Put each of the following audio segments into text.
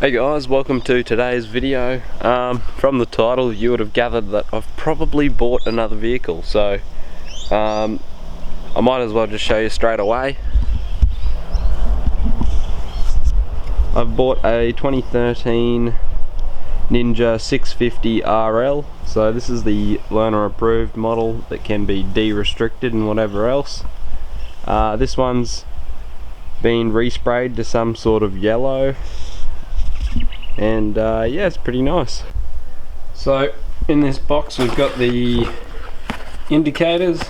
Hey guys, welcome to today's video. From the title you would have gathered that I've probably bought another vehicle, so I might as well just show you straight away. I've bought a 2013 Ninja 650 RL, so this is the learner approved model that can be de-restricted and whatever else. This one's been resprayed to some sort of yellow, and yeah, it's pretty nice. So in this box we've got the indicators.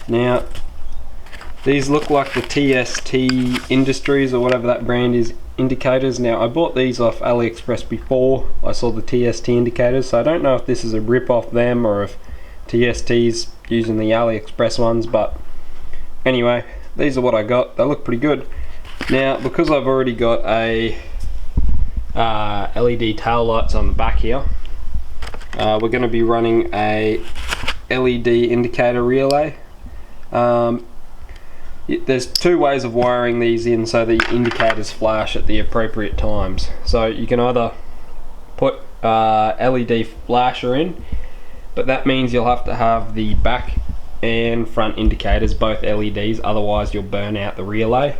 Now these look like the TST Industries or whatever that brand is indicators. Now I bought these off AliExpress before I saw the TST indicators, so I don't know if this is a rip off them or if TST's using the AliExpress ones, but anyway, these are what I got. They look pretty good. Now because I've already got a LED tail lights on the back here, we're going to be running a LED indicator relay. There's two ways of wiring these in so the indicators flash at the appropriate times. So you can either put LED flasher in, but that means you'll have to have the back and front indicators both LEDs, otherwise you'll burn out the relay.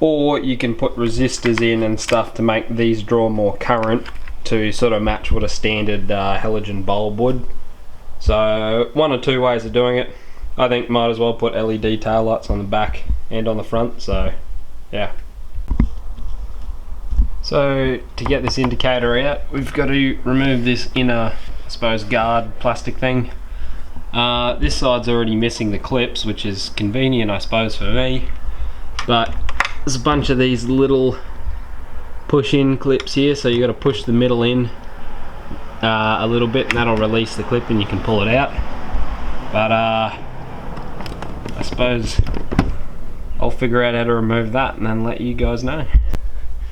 Or you can put resistors in and stuff to make these draw more current to sort of match what a standard halogen bulb would. So one or two ways of doing it. I think might as well put LED tail lights on the back and on the front, so yeah. So to get this indicator out, we've got to remove this inner, I suppose, guard plastic thing. This side's already missing the clips, which is convenient I suppose for me, but there's a bunch of these little push-in clips here, so you got to push the middle in a little bit and that'll release the clip and you can pull it out. But I suppose I'll figure out how to remove that and then let you guys know.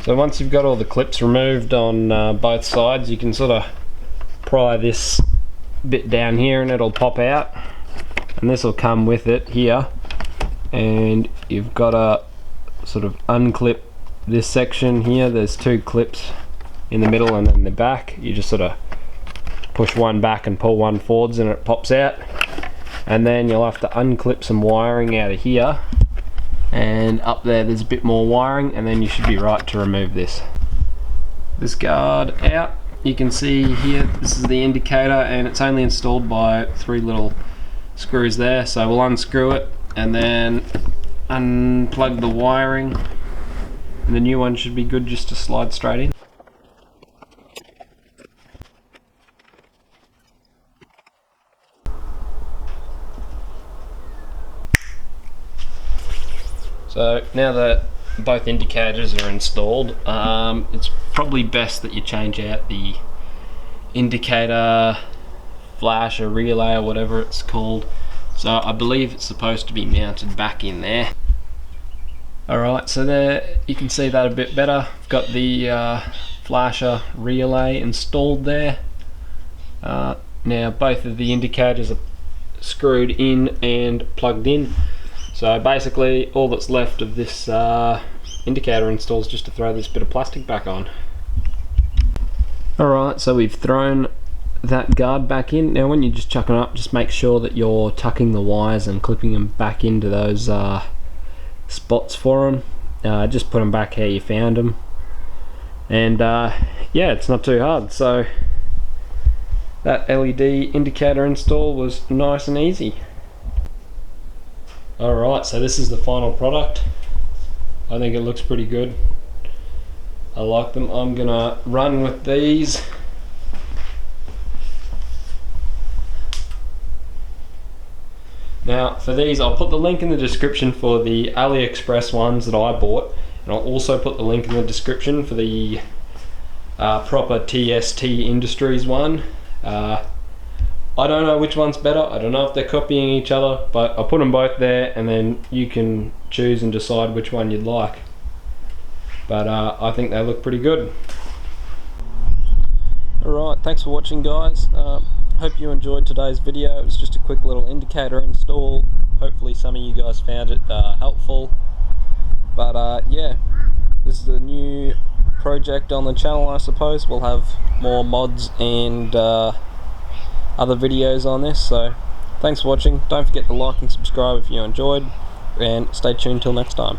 So once you've got all the clips removed on both sides, you can sort of pry this bit down here and it'll pop out, and this will come with it here, and you've got to sort of unclip this section here. There's two clips in the middle and then the back. You just sort of push one back and pull one forwards and it pops out, and then you'll have to unclip some wiring out of here, and up there's a bit more wiring, and then you should be right to remove this guard out. You can see here, this is the indicator and it's only installed by 3 little screws there, so we'll unscrew it and then unplug the wiring, and the new one should be good just to slide straight in. So now that both indicators are installed, it's probably best that you change out the indicator flash or relay or whatever it's called. So I believe it's supposed to be mounted back in there. Alright, so there you can see that a bit better. I've got the flasher relay installed there. Now both of the indicators are screwed in and plugged in. So basically all that's left of this indicator install is just to throw this bit of plastic back on. Alright, so we've thrown that guard back in. Now when you just chuck them up, just make sure that you're tucking the wires and clipping them back into those spots for them. Just put them back how you found them, and yeah, it's not too hard. So that LED indicator install was nice and easy. Alright, so this is the final product. I think it looks pretty good. I like them. I'm gonna run with these. Now for these, I'll put the link in the description for the AliExpress ones that I bought, and I'll also put the link in the description for the proper TST Industries one. I don't know which one's better. I don't know if they're copying each other, but I'll put them both there and then you can choose and decide which one you'd like. But I think they look pretty good. Alright, thanks for watching guys. Hope you enjoyed today's video. It was just a quick little indicator install. Hopefully some of you guys found it helpful. But yeah, this is a new project on the channel, I suppose. We'll have more mods and other videos on this, so thanks for watching. Don't forget to like and subscribe if you enjoyed, and stay tuned till next time.